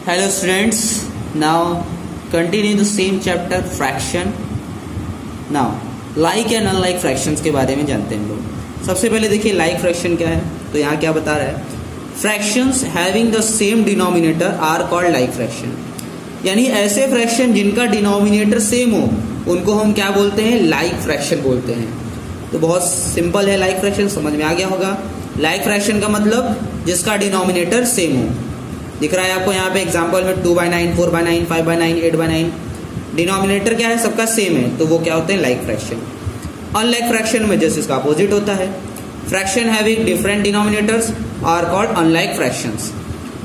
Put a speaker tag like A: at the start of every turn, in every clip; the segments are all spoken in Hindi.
A: Hello students, now continue the same chapter fraction. Now like and unlike fractions के बारे में जानते हैं हम लोग। सबसे पहले देखिए लाइक फ्रैक्शन क्या है, तो यहाँ क्या बता रहा है, fractions having the same denominator are called like fraction. यानी ऐसे फ्रैक्शन जिनका डिनोमिनेटर सेम हो उनको हम क्या बोलते हैं, लाइक फ्रैक्शन बोलते हैं। तो बहुत सिंपल है, लाइक फ्रैक्शन समझ में आ गया होगा। लाइक फ्रैक्शन का मतलब जिसका डिनोमिनेटर सेम हो। दिख रहा है आपको यहाँ पे एग्जांपल में 2/9, 4/9, 5/9, 8/9 डिनोमिनेटर क्या है, सबका सेम है, तो वो क्या होते हैं, लाइक फ्रैक्शन। अनलाइक फ्रैक्शन में जैसे इसका अपोजिट होता है, fraction having different denominators are called unlike fractions.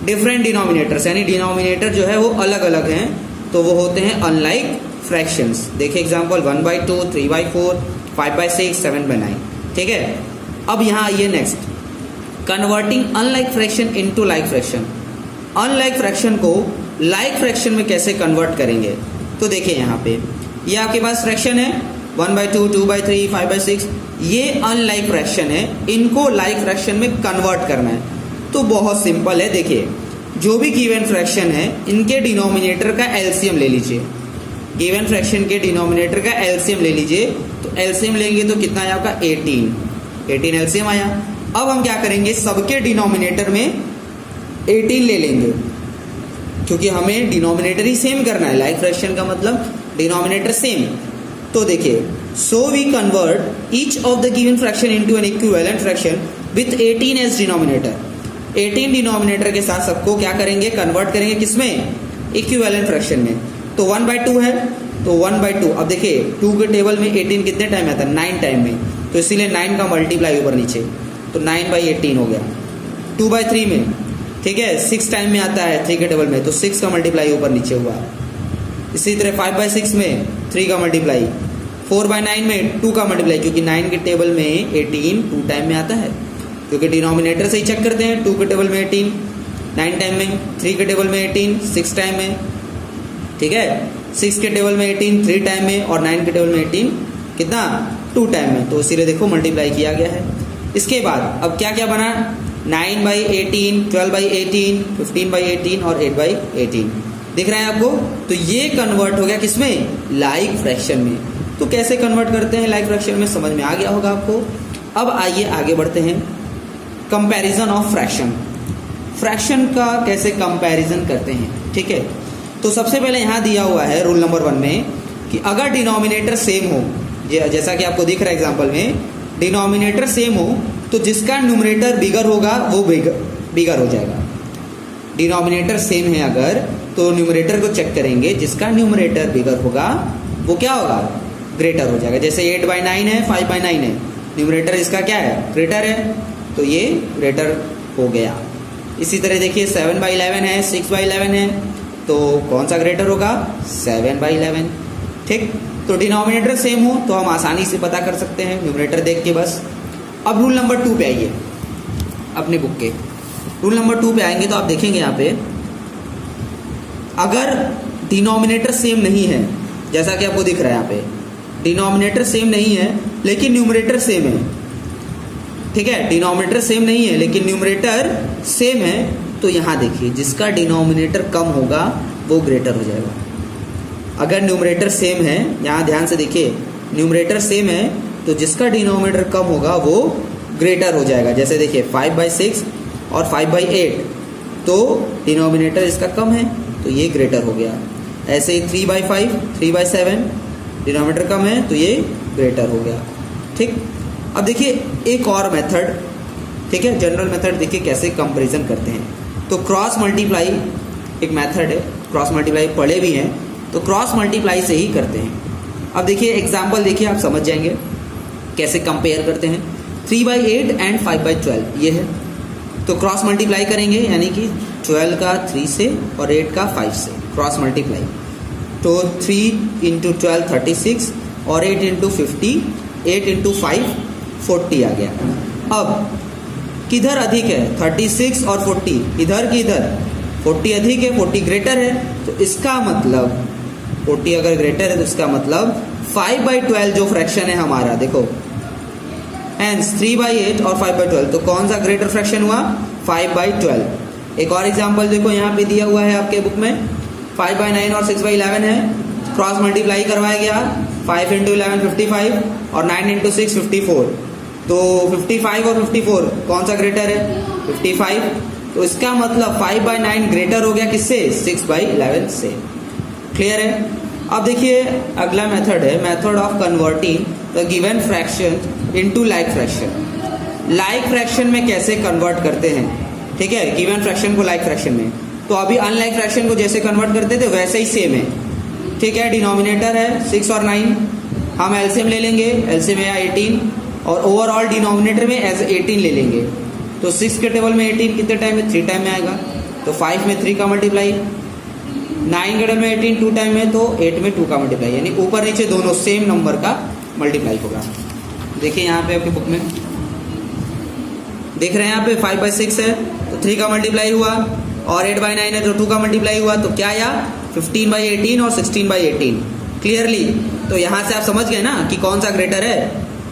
A: Different denominators यानी डिनोमिनेटर जो है वो अलग अलग हैं, तो वो होते हैं अनलाइक फ्रैक्शंस। देखिए एग्जांपल 1/2, 3/4, 5/6, 7/9। ठीक है, अब यहाँ आइए next, converting unlike fraction into like fraction. Unlike fraction को लाइक फ्रैक्शन में कैसे कन्वर्ट करेंगे, तो देखिए यहाँ पे ये आपके पास फ्रैक्शन है 1/2, 2/3, 5/6, ये अनलाइक फ्रैक्शन है, इनको लाइक फ्रैक्शन में कन्वर्ट करना है। तो बहुत सिंपल है, देखिए जो भी गिवन फ्रैक्शन है इनके डिनोमिनेटर का एलसीएम ले लीजिए। गिवन फ्रैक्शन के डिनोमिनेटर का एलसीएम ले लीजिए, तो एलसीएम लेंगे तो कितना आया आपका 18 एलसीएम आया। अब हम क्या करेंगे, सबके डिनोमिनेटर में 18 ले लेंगे, क्योंकि हमें डिनोमिनेटर ही सेम करना है। लाइक फ्रैक्शन का मतलब डिनोमिनेटर सेम। तो देखिए, so we convert each of the given fraction into an equivalent fraction with 18 as denominator. 18 denominator के साथ सबको क्या करेंगे, कन्वर्ट करेंगे किसमें, इक्विवेलेंट फ्रैक्शन में। तो 1/2 है, तो 1/2। अब देखिए 2 के टेबल में 18 कितने टाइम आता है, 9 टाइम में, तो इसीलिए 9 का मल्टीप्लाई ऊपर नीचे, तो 9/18 हो गया। 2/3 में, ठीक है, 6 टाइम में आता है 3 के टेबल में, तो 6 का मल्टीप्लाई ऊपर नीचे हुआ। इसी तरह 5/6 में 3 का मल्टीप्लाई, 4/9 में 2 का मल्टीप्लाई, क्योंकि 9 के टेबल में 18 2 टाइम में आता है, क्योंकि डिनोमिनेटर से ही चेक करते हैं। 2 के टेबल में 18 9 टाइम में, 3 के टेबल में 18 6 टाइम में, ठीक है, 6 के टेबल में 18 3 टाइम में, और 9 के टेबल में 18 कितना, 2 टाइम में, तो इसीलिए देखो मल्टीप्लाई किया गया है। इसके बाद अब क्या क्या बना, 9/18, 12/18, 15/18 और 8/18 दिख रहा है आपको। तो ये कन्वर्ट हो गया किसमें, लाइक फ्रैक्शन में। तो कैसे कन्वर्ट करते हैं लाइक फ्रैक्शन में, समझ में आ गया होगा आपको। अब आइए आगे बढ़ते हैं, कंपैरिजन ऑफ फ्रैक्शन। फ्रैक्शन का कैसे कंपैरिजन करते हैं, ठीक है। तो सबसे पहले यहाँ दिया हुआ है रूल नंबर 1 में कि अगर डिनोमिनेटर सेम हो, जैसा कि आपको दिख रहा है एग्जाम्पल में, डिनोमिनेटर सेम हो तो जिसका न्यूमरेटर बिगर होगा वो बिगर हो जाएगा। डिनोमिनेटर सेम है अगर, तो न्यूमरेटर को चेक करेंगे, जिसका न्यूमरेटर बिगर होगा वो क्या होगा, ग्रेटर हो जाएगा। जैसे 8/9 है, 5/9 है, न्यूमरेटर इसका क्या है, ग्रेटर है, तो ये ग्रेटर हो गया। इसी तरह देखिए 7/11 है, 6/11 है, तो कौन सा ग्रेटर होगा, 7/11। ठीक, तो डिनोमिनेटर सेम हो तो हम आसानी से पता कर सकते हैं न्यूमरेटर देख के बस। अब रूल नंबर 2 पे आइए, अपने बुक के रूल नंबर 2 पे आएंगे तो आप देखेंगे यहाँ पे, अगर डिनोमिनेटर सेम नहीं है, जैसा कि आपको दिख रहा है यहाँ पे, डिनोमिनेटर सेम नहीं है लेकिन न्यूमरेटर सेम है, ठीक है, डिनोमिनेटर सेम नहीं है लेकिन न्यूमरेटर सेम है, तो यहाँ देखिए जिसका डिनोमिनेटर कम होगा वो ग्रेटर हो जाएगा। अगर न्यूमरेटर सेम है, यहाँ ध्यान से देखिए, न्यूमरेटर सेम है तो जिसका डिनोमिनेटर कम होगा वो ग्रेटर हो जाएगा। जैसे देखिए 5/6 और 5/8, तो डिनोमिनेटर इसका कम है तो ये ग्रेटर हो गया। ऐसे ही 3/5, 3/7 डिनोमिनेटर कम है तो ये ग्रेटर हो गया। ठीक, अब देखिए एक और मेथड, ठीक है, जनरल मेथड देखिए कैसे कंपैरिजन करते हैं। तो क्रॉस मल्टीप्लाई एक मेथड है, क्रॉस मल्टीप्लाई पढ़े भी हैं, तो क्रॉस मल्टीप्लाई से ही करते हैं। अब देखिए एग्जाम्पल देखिए, आप समझ जाएंगे कैसे कंपेयर करते हैं। 3/8 एंड 5/12 ये है, तो क्रॉस मल्टीप्लाई करेंगे, यानी कि 12 का 3 से और 8 का 5 से क्रॉस मल्टीप्लाई, तो 3 × 12 36 और 8 × 50, 8 × 5 40 आ गया। अब किधर अधिक है, 36 और 40, इधर की इधर 40 अधिक है, 40 ग्रेटर है, तो इसका मतलब 40 अगर ग्रेटर है तो इसका मतलब 5/12 जो फ्रैक्शन है हमारा, देखो हैंस 3/8 और 5/12, तो कौन सा ग्रेटर फ्रैक्शन हुआ, 5/12। एक और एग्जांपल देखो यहाँ पे दिया हुआ है आपके बुक में, 5/9 और 6/11 है, क्रॉस मल्टीप्लाई करवाया गया, 5 × 11 55 और 9 × 6 54। तो 55 और 54 कौन सा ग्रेटर है? 55। तो इसका मतलब 5/9 ग्रेटर हो गया किससे? 6/11 से। क्लियर है? अब देखिए अगला मेथड है method of converting the given fraction into like fraction. Like fraction में कैसे कन्वर्ट करते हैं, ठीक है, गिवन फ्रैक्शन को लाइक फ्रैक्शन में। तो अभी अनलाइक फ्रैक्शन को जैसे कन्वर्ट करते थे वैसे ही सेम है, ठीक है। डिनोमिनेटर है 6 और 9, हम एलसीएम ले लेंगे, एलसीएम है 18 और ओवरऑल डिनोमिनेटर में एज 18 ले लेंगे। तो 6 के टेबल में 18 कितने टाइम में? 3 टाइम में आएगा। तो 5 में 3 का मल्टीप्लाई, 9 के टेबल में 18 2 टाइम में, तो 8 में 2 का मल्टीप्लाई, यानी ऊपर नीचे दोनों सेम नंबर का मल्टीप्लाई होगा। देखिए यहाँ पे आपकी बुक में देख रहे हैं, यहाँ पे 5/6 है तो 3 का मल्टीप्लाई हुआ, और 8/9 है तो 2 का मल्टीप्लाई हुआ। तो क्या आया? 15/18 और 16/18। क्लियरली? तो यहाँ से आप समझ गए ना कि कौन सा ग्रेटर है,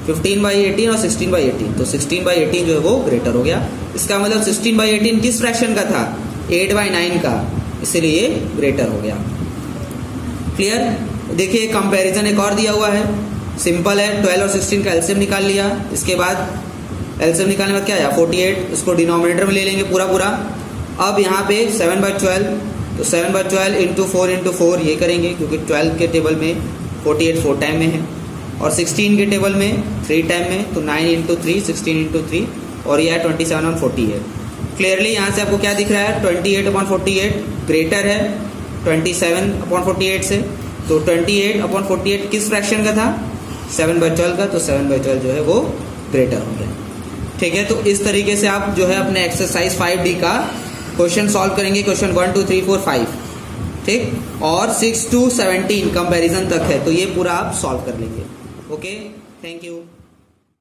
A: 15/18 और 16/18। तो 16/18 जो है वो ग्रेटर हो गया। इसका मतलब 16/18 किस फ्रैक्शन का था? 8/9 का, इसलिए ग्रेटर हो गया। क्लियर? देखिए कंपैरिजन एक और दिया हुआ है, सिंपल है, 12 और 16 का एलसीएम निकाल लिया। इसके बाद एलसीएम निकालने के बाद क्या आया? 48, उसको डिनोमिनेटर में ले लेंगे पूरा पूरा। अब यहाँ पे 7/12, तो 7/12 इंटू 4 इंटू 4 ये करेंगे, क्योंकि 12 के टेबल में 48 4 टाइम में है, और 16 के टेबल में 3 टाइम में, तो 9 इंटू 3 16 इंटू 3, और यह 27 और 40 है। क्लियरली यहाँ से आपको क्या दिख रहा है? 28/48 ग्रेटर है 27/48 से। तो 28/48 किस फ्रैक्शन का था? 7/12 का। तो 7/12 जो है वो ग्रेटर हो गया। ठीक है, तो इस तरीके से आप जो है अपने एक्सरसाइज 5D का क्वेश्चन सॉल्व करेंगे, क्वेश्चन 1 2 3 4 5, ठीक, और 6 to 17 कंपैरिजन तक है, तो ये पूरा आप सॉल्व कर लेंगे। Okay, thank you.